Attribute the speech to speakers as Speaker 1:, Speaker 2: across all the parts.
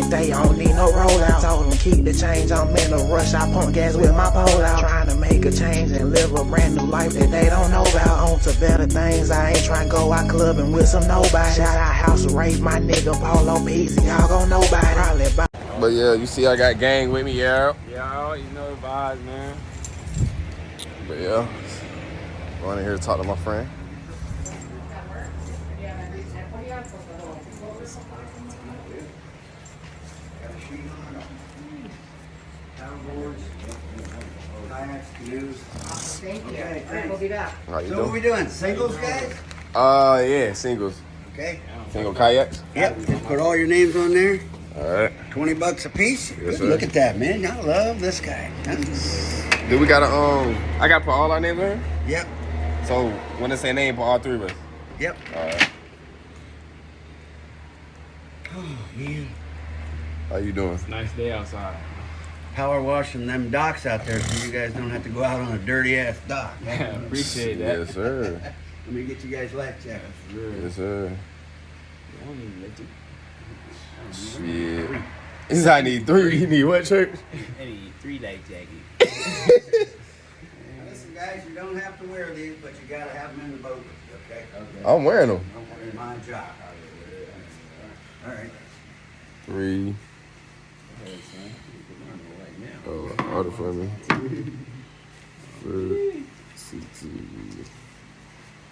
Speaker 1: second, they don't need no rollout. Told them keep the change, I'm in a rush. I pump gas with my pole out. Trying to make a change and live a brand new life that they don't know about. On to better things, I ain't trying to go out clubbing with some nobody. Shout out House Rape, my nigga Polo Peasy, y'all gon' know by probably by.
Speaker 2: But yeah, you see I got gang with me, yeah.
Speaker 3: Yo, you know the vibes, man.
Speaker 2: But yeah, going in here to talk to my friend.
Speaker 4: Thank you. Okay, we'll be back.
Speaker 2: How you
Speaker 5: So
Speaker 2: doing?
Speaker 5: what we doing? Singles, guys?
Speaker 2: Yeah, singles.
Speaker 5: Okay.
Speaker 2: Single kayaks?
Speaker 5: Yep. Just put all your names on there.
Speaker 2: All right.
Speaker 5: $20 a piece.
Speaker 2: Yes, sir.
Speaker 5: Look at that, man. I love this guy.
Speaker 2: Do we gotta I gotta put all our names in?
Speaker 5: Yep.
Speaker 2: So when they say name, put all three of us.
Speaker 5: Yep.
Speaker 2: All right.
Speaker 5: Oh, man.
Speaker 2: How you doing?
Speaker 3: Nice day outside.
Speaker 5: Power washing them docks out there so you guys don't have to go out on a dirty ass dock.
Speaker 3: Appreciate that.
Speaker 2: Yes, sir.
Speaker 5: Let me get you guys life jackets.
Speaker 2: Yes, sir.
Speaker 3: I don't even let you.
Speaker 2: Shit. He said I need three. You need what, church?
Speaker 3: I need 3 life jackets.
Speaker 5: Listen, guys, you don't have to wear these, but you gotta have them in the boat with you, okay?
Speaker 2: I'm wearing them.
Speaker 5: It's my job. All right.
Speaker 2: 3. Oh, order for me.
Speaker 5: You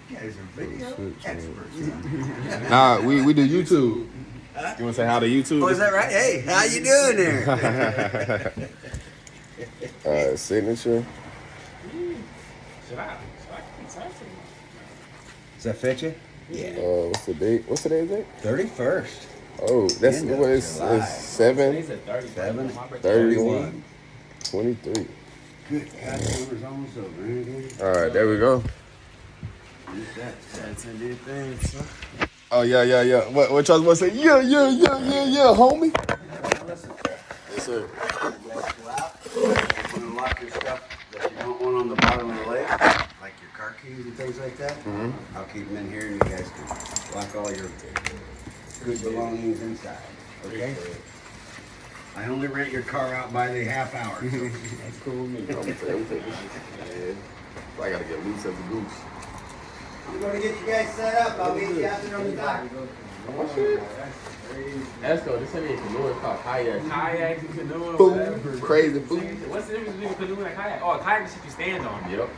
Speaker 5: guys are video experts.
Speaker 2: Nah, we do YouTube. You wanna say how to YouTube?
Speaker 5: Oh, is that right? Hey, how you doing there?
Speaker 2: Signature.
Speaker 5: Does that fit you? Yeah.
Speaker 2: What's the date? What's today's date?
Speaker 5: 31st.
Speaker 2: Oh, that's
Speaker 5: End of
Speaker 2: what it's
Speaker 5: July.
Speaker 2: 7, 31, 23.
Speaker 5: Good God, summer's almost over. Ain't
Speaker 2: All right, there we go.
Speaker 3: That's a new thing, son.
Speaker 2: Oh yeah. What y'all want to say? Yeah, homie.
Speaker 5: Listen,
Speaker 2: Yes, sir.
Speaker 5: I'm gonna lock your stuff that you don't want on the bottom of the lake, like your car keys and things like that. I'll keep them in here, and you guys can lock all your good belongings inside. Okay? I only rent your car out by the half hour.
Speaker 3: That's cool with me.
Speaker 2: I'm gonna say everything. Yeah. I gotta get loose as a goose.
Speaker 5: I'm gonna get you guys set up. I'll meet you out there on the dock.
Speaker 2: Let's go. This ain't a canoe. It's called kayak.
Speaker 3: Kayak and canoeing,
Speaker 2: Food.
Speaker 3: whatever.
Speaker 2: Crazy food.
Speaker 3: What's the difference between canoeing and kayak? Oh, a kayak is shit you stand on.
Speaker 2: Yep.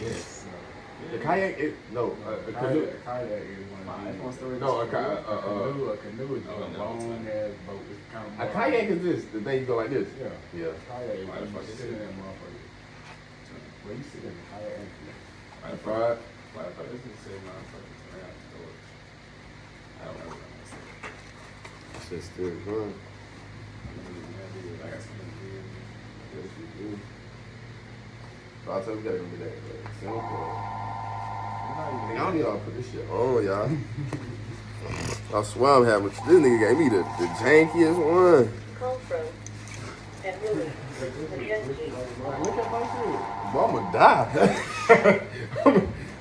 Speaker 3: Yes.
Speaker 2: The kayak is no. A canoe.
Speaker 3: Kayak is one story.
Speaker 2: No, a
Speaker 3: canoe is just a long ass boat. It's kind of
Speaker 2: A kayak is this. The thing you go like this. Yeah.
Speaker 3: Kayak is when you sit in that motherfucker. Well, you sit in the kayak and
Speaker 2: I fried.
Speaker 3: why the fuck this is sitting on fucking around storage? I don't know.
Speaker 2: It's just still good.
Speaker 3: I got some of the
Speaker 2: Yes, you do. So I'll tell you gotta go get that. Simple. Y'all need to put this shit on, y'all. I swear I'm having. This nigga gave me the jankiest one.
Speaker 6: Call from and Willie.
Speaker 2: Look at my shit. Bro, I'ma die.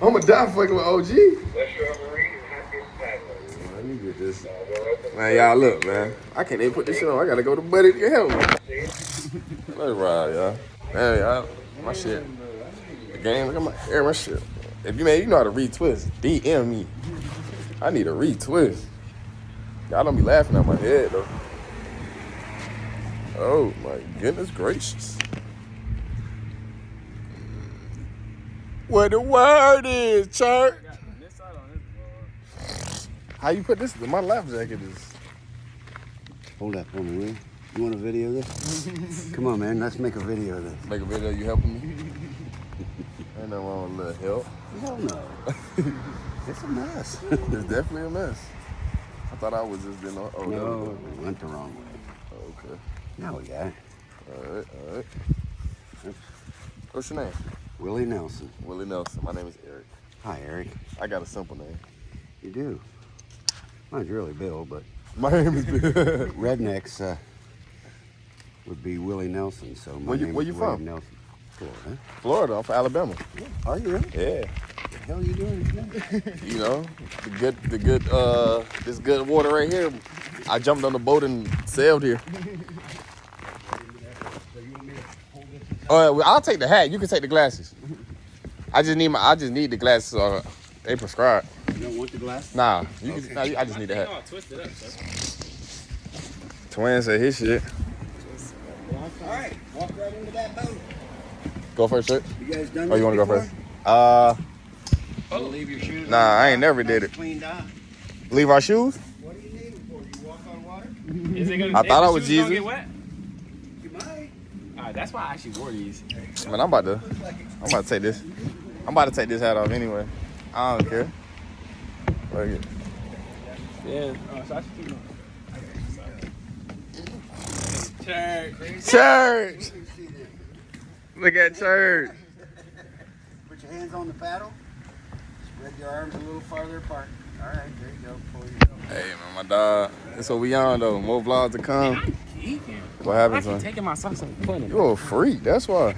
Speaker 2: I'ma die fucking with OG. Let me get this. Man, y'all look, man. I can't even put this shit on. I gotta go to Buddy to help me. Let's ride, y'all. Man, y'all, my shit. The game, look at my air, my shit. If you know how to retwist, DM me. I need a retwist. Y'all don't be laughing at my head though. Oh my goodness gracious. What the word is, church? How you put this? My lap jacket is.
Speaker 5: Hold that for me, will you? You want a video of this? Come on, man. Let's make a video of this.
Speaker 2: Make a video, you helping me? Ain't nothing wrong with a little help.
Speaker 5: Hell no. It's a mess.
Speaker 2: It's definitely a mess. I thought I was just been on. Oh,
Speaker 5: No, we went the wrong way.
Speaker 2: Okay.
Speaker 5: Now we got it.
Speaker 2: All right. What's your name?
Speaker 5: Willie Nelson.
Speaker 2: Willie Nelson. My name is Eric.
Speaker 5: Hi, Eric.
Speaker 2: I got a simple name.
Speaker 5: You do. Mine's really Bill, but
Speaker 2: My name is Bill.
Speaker 5: rednecks would be Willie Nelson. So my
Speaker 2: Where you
Speaker 5: name
Speaker 2: from?
Speaker 5: is Willie Nelson. Florida.
Speaker 2: Florida. I'm from Alabama.
Speaker 5: Are you really?
Speaker 2: Yeah.
Speaker 5: What the hell are you doing today?
Speaker 2: You know, this good water right here. I I jumped on the boat and sailed here. Well, I'll take the hat. You can take the glasses. I just need the glasses. So they prescribed.
Speaker 5: You don't want the glass?
Speaker 2: Nah, I just need the hat. Twin said his shit.
Speaker 5: All right, walk right into that boat.
Speaker 2: Go first, sir.
Speaker 5: You guys done
Speaker 2: Oh, you
Speaker 5: want to
Speaker 2: go first?
Speaker 5: Leave your shoes.
Speaker 2: Nah, I ain't never did it.
Speaker 5: Cleaned out.
Speaker 2: Leave our shoes?
Speaker 5: What do you need them for? You walk on water?
Speaker 2: I thought I was Jesus.
Speaker 5: You might.
Speaker 3: That's why I actually wore these.
Speaker 2: Man, I'm about to take this. I'm about to take this hat off anyway. I don't care. Look it.
Speaker 3: Yeah. So I should keep going.
Speaker 2: Church. Look at church.
Speaker 5: Put your hands on the paddle. Spread your arms a little farther apart. All right, there you go. Pull your
Speaker 2: Hey man, my dog. That's what we on though. More vlogs to come. What happened, son?
Speaker 3: Taking my socks and putting them.
Speaker 2: You a freak. That's why.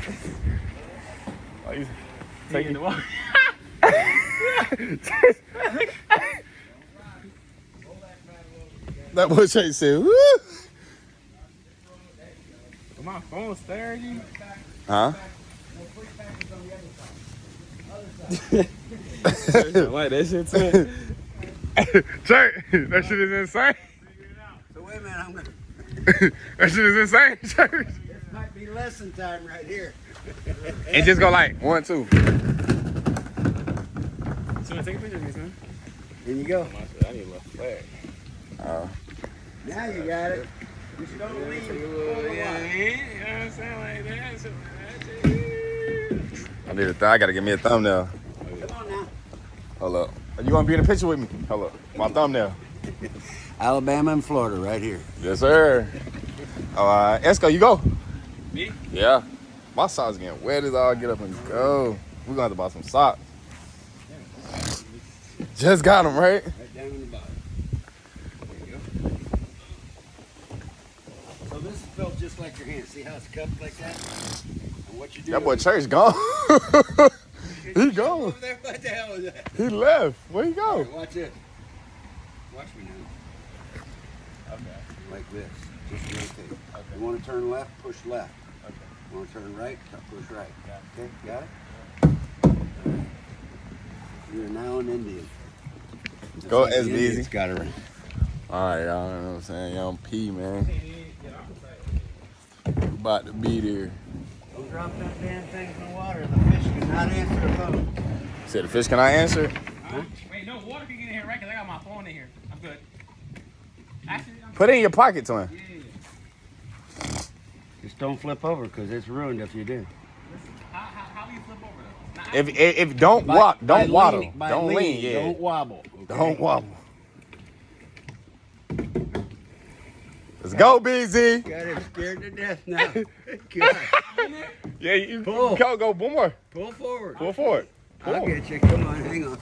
Speaker 3: Taking the water.
Speaker 2: That boy Chase said, woo.
Speaker 3: My phone's 30.
Speaker 2: Huh?
Speaker 3: Like that shit too.
Speaker 2: Church, that shit is insane.
Speaker 5: So wait a minute, I'm gonna.
Speaker 2: That shit is insane, church.
Speaker 5: This might be lesson time right here.
Speaker 2: And just go like 1, 2.
Speaker 3: So take a picture of me, son.
Speaker 5: There you go.
Speaker 3: I need a little flag.
Speaker 5: Now you got it. Just don't leave.
Speaker 3: You know what I'm saying? Like that. So
Speaker 2: I gotta give me a thumbnail.
Speaker 5: Come on now.
Speaker 2: Hold up. You wanna be in the picture with me? Hold up. My thumbnail.
Speaker 5: Alabama and Florida right here.
Speaker 2: Yes, sir. Esco, you go.
Speaker 3: Me?
Speaker 2: Yeah. My socks getting wet as all get up and go. We're gonna have to buy some socks. Just got them, right?
Speaker 5: Right down in the bottom. There you go. So this is built just like your hand. See how it's cupped like that? And what you do?
Speaker 2: That boy Church gone. He gone.
Speaker 5: Over there, what the hell is that?
Speaker 2: He left. Where'd he
Speaker 5: All
Speaker 2: go?
Speaker 5: right, watch it. Watch me now.
Speaker 3: okay.
Speaker 5: Like this. Just rotate. You want to turn left, push left.
Speaker 3: Okay.
Speaker 5: You want to turn right, push right. Okay, got it? You're now an Indian.
Speaker 2: Go
Speaker 5: Just like the
Speaker 2: SBZ.
Speaker 5: Indians got it right.
Speaker 2: All right, y'all know what I'm saying? Young P, man. We about to be there.
Speaker 5: Don't drop that damn thing in the water. The fish cannot answer the phone.
Speaker 2: Said the fish, can I answer it?
Speaker 3: Wait, no water can get in here, right? Because I got my phone in here. I'm good. Actually, I'm
Speaker 2: Put it in your pocket, twin.
Speaker 5: Just don't flip over because it's ruined if you do.
Speaker 3: How do you flip over though?
Speaker 2: If don't walk, don't waddle, don't lean, yeah.
Speaker 5: Don't wobble. Okay?
Speaker 2: Don't wobble. Let's go, BZ.
Speaker 5: Got him scared to death now. God.
Speaker 2: Yeah, you
Speaker 5: Pull.
Speaker 2: go one more.
Speaker 5: Pull forward.
Speaker 2: Pull forward.
Speaker 5: I'll
Speaker 2: Pull.
Speaker 5: get you. Come on, hang on.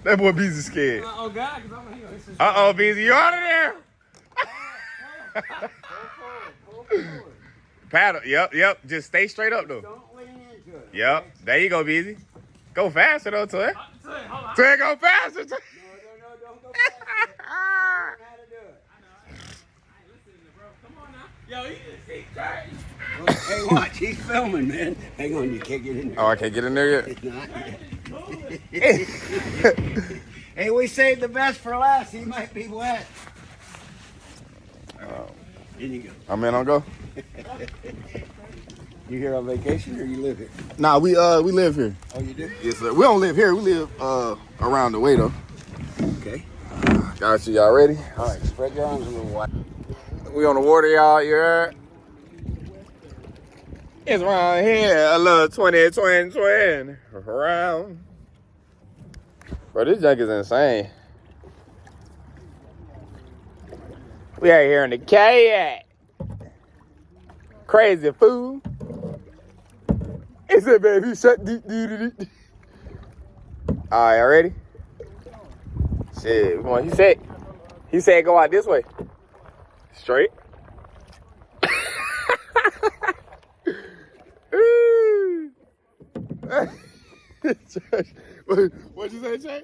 Speaker 2: That boy BZ scared.
Speaker 3: Oh God, because I'm here.
Speaker 2: Uh-oh, BZ, you out of there.
Speaker 5: Pull forward.
Speaker 2: Paddle, yep. Just stay straight up, though.
Speaker 5: Don't lean into it.
Speaker 2: Yep, there you go, BZ. Go faster, though, Twin.
Speaker 3: Hold on.
Speaker 2: Twin, go faster, Twin.
Speaker 5: No, don't go faster. Learn how to do it.
Speaker 3: Come on now. Yo, you just see Church.
Speaker 5: Hey, watch. He's filming, man. Hang on, you can't get in there.
Speaker 2: Oh, I can't get in there yet?
Speaker 5: It's not yet. Hey, we saved the best for last. He might be wet. In you go.
Speaker 2: I'm in on go?
Speaker 5: You here on vacation or you live here?
Speaker 2: Nah, we live here.
Speaker 5: Oh, you do?
Speaker 2: Yes, sir. We don't live here. We live around the way, though.
Speaker 5: Okay.
Speaker 2: Got you. Y'all ready?
Speaker 5: All right, spread your arms a little wide.
Speaker 2: We on the water, y'all. You heard? It's around here. A little twin. Around. Bro, this junk is insane. We out here in the kayak. Crazy fool. He said, baby, shut deep. All right, y'all ready? Shit, we going. He said go out this way. Straight. What'd you say, Jay?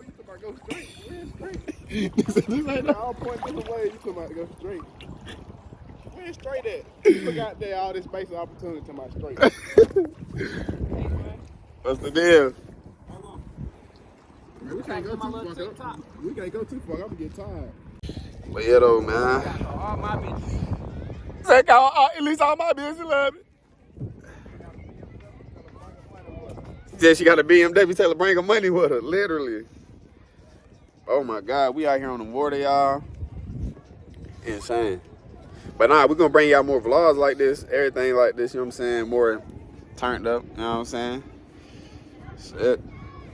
Speaker 2: you talking about go straight. We're straight. This ain't all point to the way. You talking about go straight. Where straight at? You forgot there all this space and opportunity to my straight. What's the deal? Man, we can't go too far. We can't go too far. I'm gonna get tired. But yeah, though, man.
Speaker 3: All my bitches.
Speaker 2: Take out at least all my business, love it. She said she got a BMW. Tell her bring her money with her, literally. Oh my God, we out here on the water, y'all. Insane. But nah, we're gonna bring y'all more vlogs like this, everything like this, you know what I'm saying? More turned up, you know what I'm saying? Shit.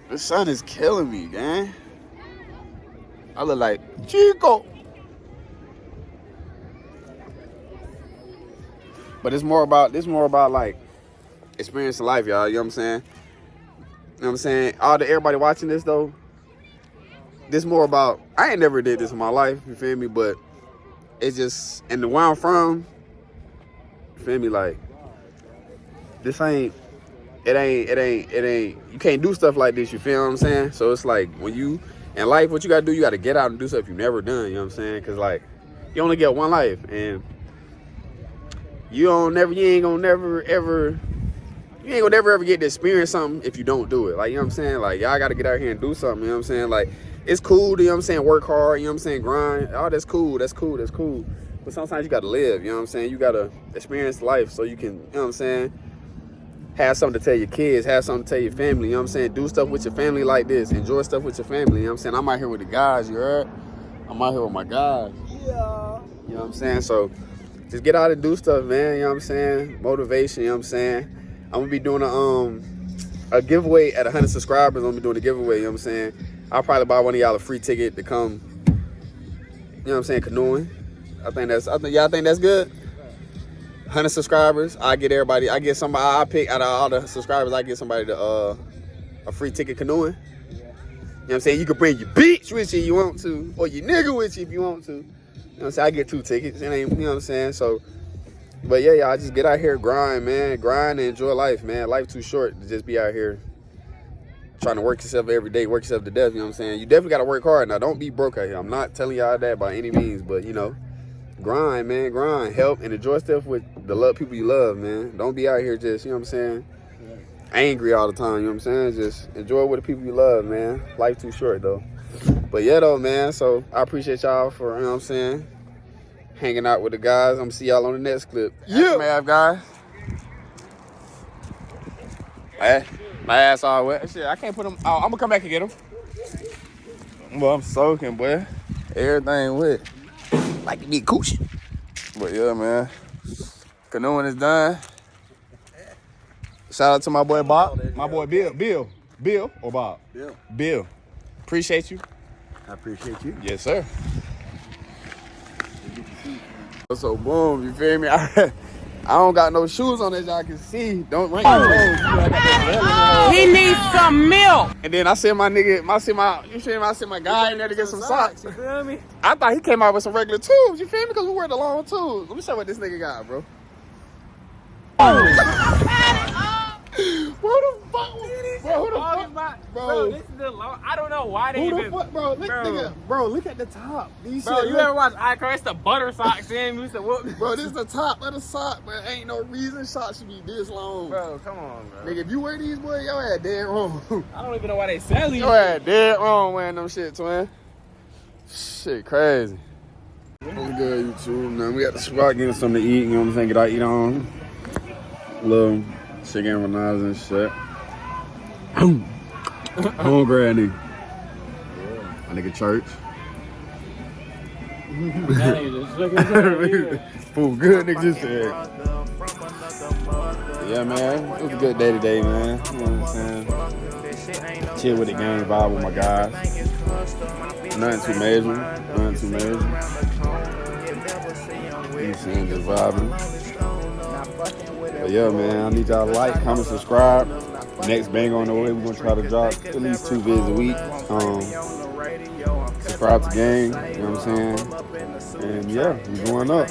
Speaker 2: The sun is killing me, gang. I look like Chico. But it's more about like experiencing life, y'all, you know what I'm saying? You know what I'm saying? Everybody watching this though, this more about, I ain't never did this in my life, you feel me? But it's just, and the where I'm from, you feel me? Like, this ain't, it ain't, you can't do stuff like this, you feel what I'm saying? So it's like, when you, in life, what you gotta do, you gotta get out and do stuff you've never done, you know what I'm saying? Cause like, you only get one life, and you ain't gonna never ever get to experience something if you don't do it. Like, you know what I'm saying? Like, y'all gotta get out here and do something, you know what I'm saying? Like, it's cool, you know what I'm saying? Work hard, you know what I'm saying? Grind. Oh, that's cool. But sometimes you gotta live, you know what I'm saying? You gotta experience life so you can, you know what I'm saying? Have something to tell your kids, have something to tell your family, you know what I'm saying? Do stuff with your family like this. Enjoy stuff with your family, you know what I'm saying? I'm out here with the guys, you heard? I'm out here with my guys. Yeah. You know what I'm saying? So, just get out and do stuff, man, you know what I'm saying? Motivation, you know what I'm saying? I'm gonna be doing a giveaway at 100 subscribers. I'm gonna be doing a giveaway, you know what I'm saying? I'll probably buy one of y'all a free ticket to come, you know what I'm saying, canoeing. Y'all think that's good? 100 subscribers, I get somebody, I pick out of all the subscribers, I get somebody to, a free ticket canoeing. You know what I'm saying? You can bring your bitch with you if you want to, or your nigga with you if you want to. You know what I'm saying? I get 2 tickets, it ain't, you know what I'm saying? So, but yeah, y'all just get out here, grind, man. Grind and enjoy life, man. Life too short to just be out here trying to work yourself every day, work yourself to death, you know what I'm saying? You definitely got to work hard. Now, don't be broke out here. I'm not telling y'all that by any means, but, you know, grind, man, grind. Help and enjoy stuff with the people you love, man. Don't be out here just, you know what I'm saying, angry all the time, you know what I'm saying? Just enjoy with the people you love, man. Life too short, though. But, yeah, though, man, so I appreciate y'all for, you know what I'm saying, hanging out with the guys. I'm going to see y'all on the next clip. Yeah. Man, guys. Hey. My ass all wet. Shit, I can't put them. Oh, I'm gonna come back and get them.
Speaker 7: Well, I'm soaking, boy. Everything wet.
Speaker 2: Like to be coochie.
Speaker 7: But yeah, man. Canoeing is done. Shout out to my boy Bob. My boy Bill. Bill or Bob? Bill. Appreciate you.
Speaker 5: I appreciate you.
Speaker 7: Yes, sir.
Speaker 2: So boom, you feel me? I don't got no shoes on as y'all can see. Don't rank your toes.
Speaker 3: He needs some milk.
Speaker 2: And then I sent my nigga, I sent my guy in there to get some socks.
Speaker 3: You feel me?
Speaker 2: I thought he came out with some regular tubes, you feel me? Because we wear the long tubes. Let me show you what this nigga got, bro. What the fuck? Bro, who the fuck?
Speaker 3: Bro, this is the long. I don't know why they
Speaker 2: Who
Speaker 3: even.
Speaker 2: the fuck, bro? Look at the top. These
Speaker 3: Bro,
Speaker 2: shit
Speaker 3: you ever watch iCar? It's the butter socks in. We said, what?
Speaker 2: Bro, this is the top of the sock, but ain't no reason socks should be this long.
Speaker 3: Bro, come on, bro.
Speaker 2: Nigga, if you wear these, boy, your ass dead wrong.
Speaker 3: I don't even know why they sell these.
Speaker 2: Your ass dead wrong wearing them shit, twin. Shit, crazy. What's good, YouTube? Now we got the spot getting something to eat, you know what I'm saying? Get out, eat on. Little chicken empanadas and shit. Hungry, I nigga. I nigga church. Food good, nigga just said. Yeah, man. It was a good day today, man. You know what I'm saying? Chill with the game, vibe with my guys. Nothing too major. You know what I'm saying? Just vibing. But yeah, man, I need y'all to like, comment, subscribe. Next bang on the way, we're gonna try to drop at least 2 vids a week. Subscribe to the gang, you know what I'm saying? And yeah, we going up.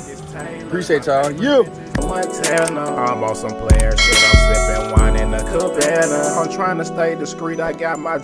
Speaker 2: Appreciate y'all. Yeah.
Speaker 8: I bought some player shit. I'm sipping wine in the cabana. I'm trying to stay discreet. I got my